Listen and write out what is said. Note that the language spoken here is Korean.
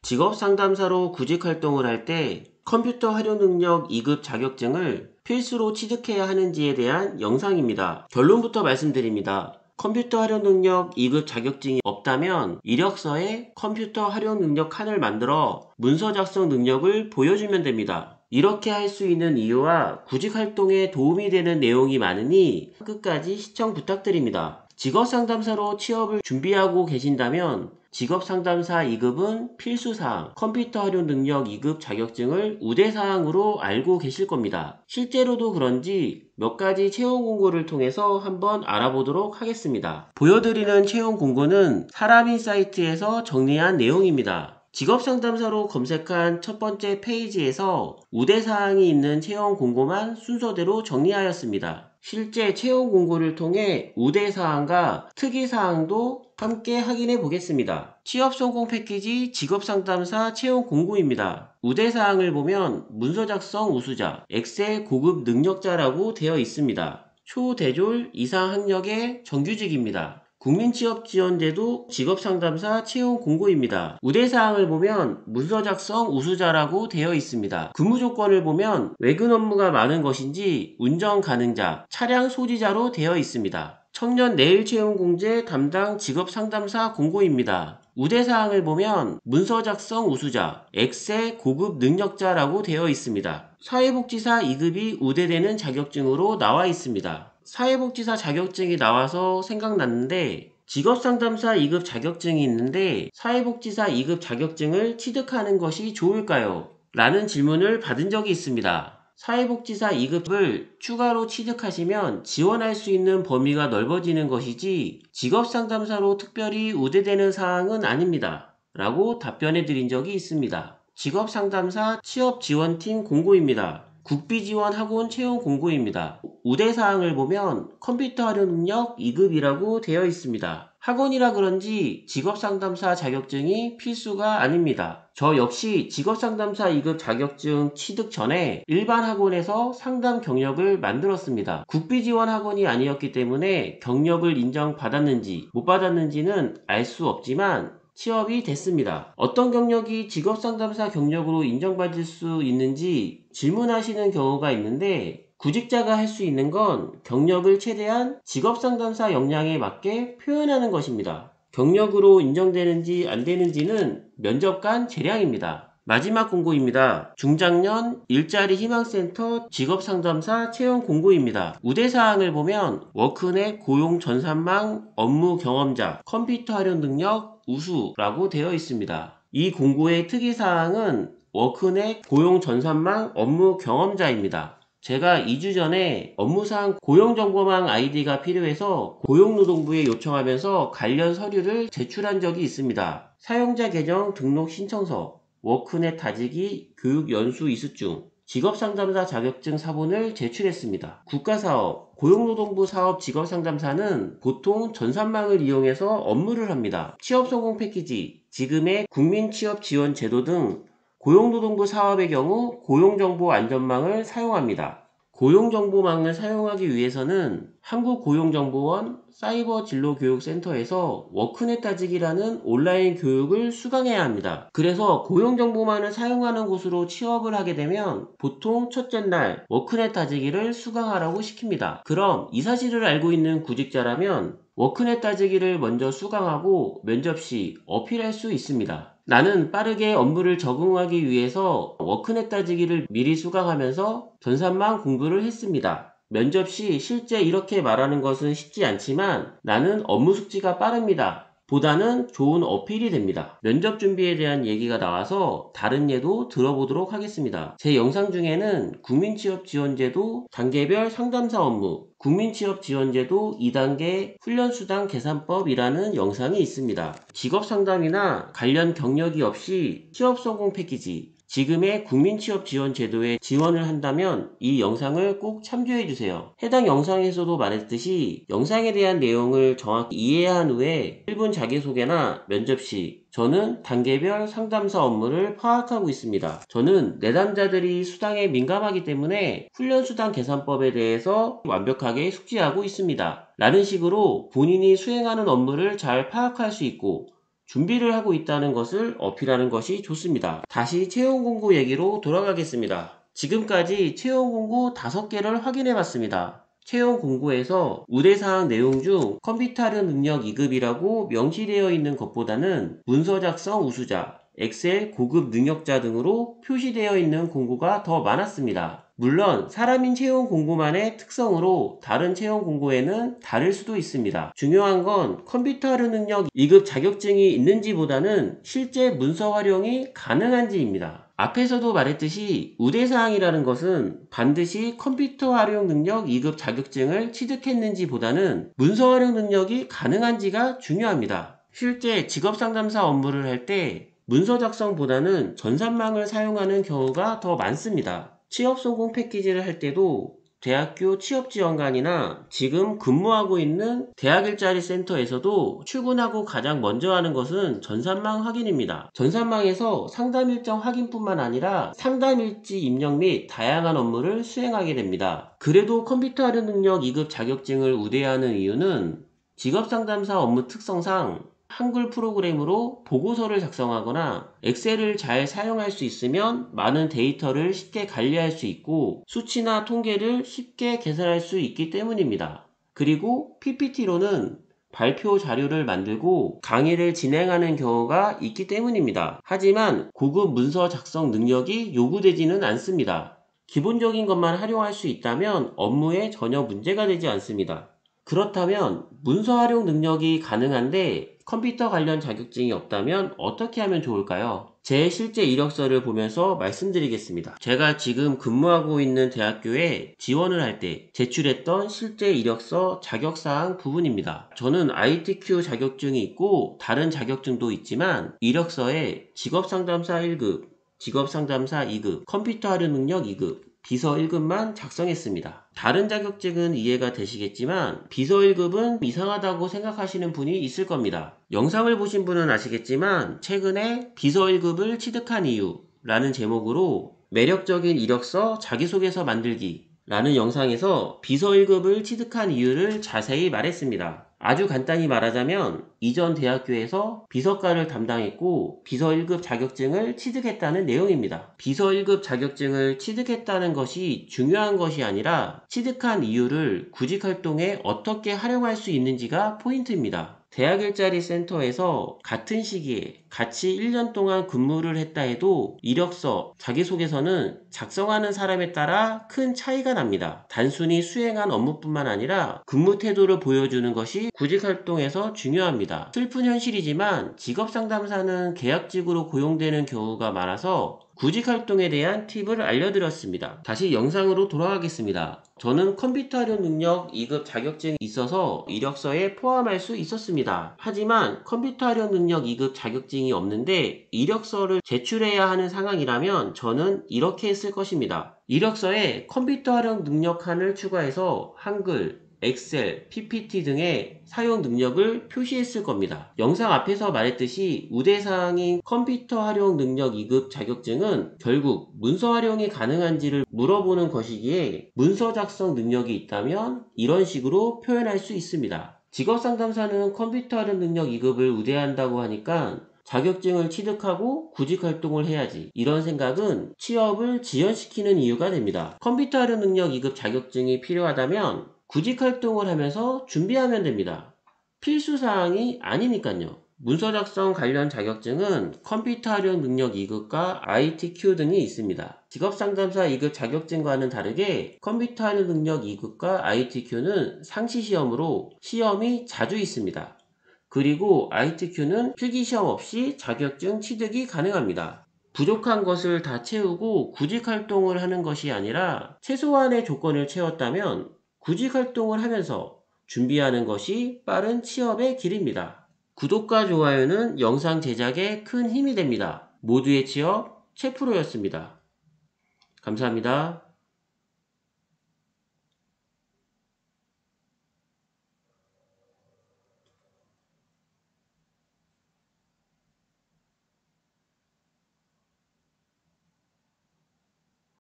직업상담사로 구직 활동을 할 때 컴퓨터 활용 능력 2급 자격증을 필수로 취득해야 하는지에 대한 영상입니다. 결론부터 말씀드립니다. 컴퓨터 활용 능력 2급 자격증이 없다면 이력서에 컴퓨터 활용 능력 칸을 만들어 문서 작성 능력을 보여주면 됩니다. 이렇게 할 수 있는 이유와 구직 활동에 도움이 되는 내용이 많으니 끝까지 시청 부탁드립니다. 직업상담사로 취업을 준비하고 계신다면 직업상담사 2급은 필수사항, 컴퓨터 활용 능력 2급 자격증을 우대사항으로 알고 계실 겁니다. 실제로도 그런지 몇 가지 채용 공고를 통해서 한번 알아보도록 하겠습니다. 보여드리는 채용 공고는 사람인 사이트에서 정리한 내용입니다. 직업상담사로 검색한 첫 번째 페이지에서 우대사항이 있는 채용 공고만 순서대로 정리하였습니다. 실제 채용 공고를 통해 우대사항과 특이사항도 함께 확인해 보겠습니다. 취업성공 패키지 직업상담사 채용 공고입니다. 우대사항을 보면 문서 작성 우수자, 엑셀 고급 능력자라고 되어 있습니다. 초대졸 이상 학력의 정규직입니다. 국민취업지원제도 직업상담사 채용 공고입니다. 우대사항을 보면 문서 작성 우수자라고 되어 있습니다. 근무 조건을 보면 외근 업무가 많은 것인지 운전 가능자, 차량 소지자로 되어 있습니다. 청년 내일 채용 공제 담당 직업상담사 공고입니다. 우대사항을 보면 문서 작성 우수자, 엑셀 고급 능력자라고 되어 있습니다. 사회복지사 2급이 우대되는 자격증으로 나와 있습니다. 사회복지사 자격증이 나와서 생각났는데 직업상담사 2급 자격증이 있는데 사회복지사 2급 자격증을 취득하는 것이 좋을까요? 라는 질문을 받은 적이 있습니다. 사회복지사 2급을 추가로 취득하시면 지원할 수 있는 범위가 넓어지는 것이지 직업상담사로 특별히 우대되는 사항은 아닙니다. 라고 답변해 드린 적이 있습니다. 직업상담사 취업지원팀 공고입니다. 국비지원학원 채용 공고입니다. 우대사항을 보면 컴퓨터 활용 능력 2급이라고 되어 있습니다. 학원이라 그런지 직업상담사 자격증이 필수가 아닙니다. 저 역시 직업상담사 2급 자격증 취득 전에 일반 학원에서 상담 경력을 만들었습니다. 국비지원 학원이 아니었기 때문에 경력을 인정받았는지 못 받았는지는 알 수 없지만 취업이 됐습니다. 어떤 경력이 직업상담사 경력으로 인정받을 수 있는지 질문하시는 경우가 있는데 구직자가 할 수 있는 건 경력을 최대한 직업상담사 역량에 맞게 표현하는 것입니다. 경력으로 인정되는지 안 되는지는 면접관 재량입니다. 마지막 공고입니다. 중장년 일자리 희망센터 직업상담사 채용 공고입니다. 우대사항을 보면 워크넷 고용 전산망 업무 경험자, 컴퓨터 활용 능력 우수라고 되어 있습니다. 이 공고의 특이사항은 워크넷 고용 전산망 업무 경험자입니다. 제가 2주 전에 업무상 고용정보망 아이디가 필요해서 고용노동부에 요청하면서 관련 서류를 제출한 적이 있습니다. 사용자 계정 등록 신청서, 워크넷 다지기 교육 연수 이수증, 직업상담사 자격증 사본을 제출했습니다. 국가사업, 고용노동부 사업 직업상담사는 보통 전산망을 이용해서 업무를 합니다. 취업성공 패키지, 지금의 국민취업지원제도 등 고용노동부 사업의 경우 고용정보안전망을 사용합니다. 고용정보망을 사용하기 위해서는 한국고용정보원 사이버진로교육센터에서 워크넷 따지기라는 온라인 교육을 수강해야 합니다. 그래서 고용정보망을 사용하는 곳으로 취업을 하게 되면 보통 첫째 날 워크넷 따지기를 수강하라고 시킵니다. 그럼 이 사실을 알고 있는 구직자라면 워크넷 따지기를 먼저 수강하고 면접 시 어필할 수 있습니다. 나는 빠르게 업무를 적응하기 위해서 워크넷 따지기를 미리 수강하면서 전산망 공부를 했습니다. 면접 시 실제 이렇게 말하는 것은 쉽지 않지만 나는 업무 숙지가 빠릅니다. 보다는 좋은 어필이 됩니다. 면접 준비에 대한 얘기가 나와서 다른 예도 들어보도록 하겠습니다. 제 영상 중에는 국민취업지원제도 단계별 상담사 업무, 국민취업지원제도 2단계 훈련수당 계산법이라는 영상이 있습니다. 직업상담이나 관련 경력이 없이 취업성공 패키지, 지금의 국민취업지원제도에 지원을 한다면 이 영상을 꼭 참조해주세요. 해당 영상에서도 말했듯이 영상에 대한 내용을 정확히 이해한 후에 1분 자기소개나 면접 시 저는 단계별 상담사 업무를 파악하고 있습니다. 저는 내담자들이 수당에 민감하기 때문에 훈련수당 계산법에 대해서 완벽하게 숙지하고 있습니다. 라는 식으로 본인이 수행하는 업무를 잘 파악할 수 있고 준비를 하고 있다는 것을 어필하는 것이 좋습니다. 다시 채용 공고 얘기로 돌아가겠습니다. 지금까지 채용 공고 5개를 확인해 봤습니다. 채용 공고에서 우대사항 내용 중 컴퓨터 활용 능력 2급이라고 명시되어 있는 것보다는 문서 작성 우수자, 엑셀 고급 능력자 등으로 표시되어 있는 공고가 더 많았습니다. 물론 사람인 채용 공고만의 특성으로 다른 채용 공고에는 다를 수도 있습니다. 중요한 건 컴퓨터 활용 능력 2급 자격증이 있는지보다는 실제 문서 활용이 가능한지입니다. 앞에서도 말했듯이 우대사항이라는 것은 반드시 컴퓨터 활용 능력 2급 자격증을 취득했는지 보다는 문서 활용 능력이 가능한지가 중요합니다. 실제 직업상담사 업무를 할 때 문서 작성보다는 전산망을 사용하는 경우가 더 많습니다. 취업 성공 패키지를 할 때도 대학교 취업지원관이나 지금 근무하고 있는 대학 일자리 센터에서도 출근하고 가장 먼저 하는 것은 전산망 확인입니다. 전산망에서 상담 일정 확인뿐만 아니라 상담 일지 입력 및 다양한 업무를 수행하게 됩니다. 그래도 컴퓨터 활용 능력 2급 자격증을 우대하는 이유는 직업상담사 업무 특성상 한글 프로그램으로 보고서를 작성하거나 엑셀을 잘 사용할 수 있으면 많은 데이터를 쉽게 관리할 수 있고 수치나 통계를 쉽게 계산할 수 있기 때문입니다. 그리고 PPT로는 발표 자료를 만들고 강의를 진행하는 경우가 있기 때문입니다. 하지만 고급 문서 작성 능력이 요구되지는 않습니다. 기본적인 것만 활용할 수 있다면 업무에 전혀 문제가 되지 않습니다. 그렇다면 문서 활용 능력이 가능한데 컴퓨터 관련 자격증이 없다면 어떻게 하면 좋을까요? 제 실제 이력서를 보면서 말씀드리겠습니다. 제가 지금 근무하고 있는 대학교에 지원을 할 때 제출했던 실제 이력서 자격사항 부분입니다. 저는 ITQ 자격증이 있고 다른 자격증도 있지만 이력서에 직업상담사 1급, 직업상담사 2급, 컴퓨터 활용 능력 2급, 비서 1급만 작성했습니다. 다른 자격증은 이해가 되시겠지만 비서 1급은 이상하다고 생각하시는 분이 있을 겁니다. 영상을 보신 분은 아시겠지만 최근에 비서 1급을 취득한 이유 라는 제목으로 매력적인 이력서 자기소개서 만들기 라는 영상에서 비서 1급을 취득한 이유를 자세히 말했습니다. 아주 간단히 말하자면 이전 대학교에서 비서과를 담당했고 비서 1급 자격증을 취득했다는 내용입니다. 비서 1급 자격증을 취득했다는 것이 중요한 것이 아니라 취득한 이유를 구직활동에 어떻게 활용할 수 있는지가 포인트입니다. 대학 일자리 센터에서 같은 시기에 같이 1년 동안 근무를 했다 해도 이력서, 자기소개서는 작성하는 사람에 따라 큰 차이가 납니다. 단순히 수행한 업무뿐만 아니라 근무 태도를 보여주는 것이 구직활동에서 중요합니다. 슬픈 현실이지만 직업상담사는 계약직으로 고용되는 경우가 많아서 구직활동에 대한 팁을 알려드렸습니다. 다시 영상으로 돌아가겠습니다. 저는 컴퓨터 활용 능력 2급 자격증이 있어서 이력서에 포함할 수 있었습니다. 하지만 컴퓨터 활용 능력 2급 자격증이 없는데 이력서를 제출해야 하는 상황이라면 저는 이렇게 했을 것입니다. 이력서에 컴퓨터 활용 능력 칸을 추가해서 한글, 엑셀, PPT 등의 사용 능력을 표시했을 겁니다. 영상 앞에서 말했듯이 우대사항인 컴퓨터 활용 능력 2급 자격증은 결국 문서 활용이 가능한지를 물어보는 것이기에 문서 작성 능력이 있다면 이런 식으로 표현할 수 있습니다. 직업상담사는 컴퓨터 활용 능력 2급을 우대한다고 하니까 자격증을 취득하고 구직활동을 해야지 이런 생각은 취업을 지연시키는 이유가 됩니다. 컴퓨터 활용 능력 2급 자격증이 필요하다면 구직활동을 하면서 준비하면 됩니다. 필수사항이 아니니까요. 문서 작성 관련 자격증은 컴퓨터 활용 능력 2급과 ITQ 등이 있습니다. 직업상담사 2급 자격증과는 다르게 컴퓨터 활용 능력 2급과 ITQ는 상시시험으로 시험이 자주 있습니다. 그리고 ITQ는 필기시험 없이 자격증 취득이 가능합니다. 부족한 것을 다 채우고 구직활동을 하는 것이 아니라 최소한의 조건을 채웠다면 구직활동을 하면서 준비하는 것이 빠른 취업의 길입니다. 구독과 좋아요는 영상 제작에 큰 힘이 됩니다. 모두의 취업 최프로였습니다. 감사합니다.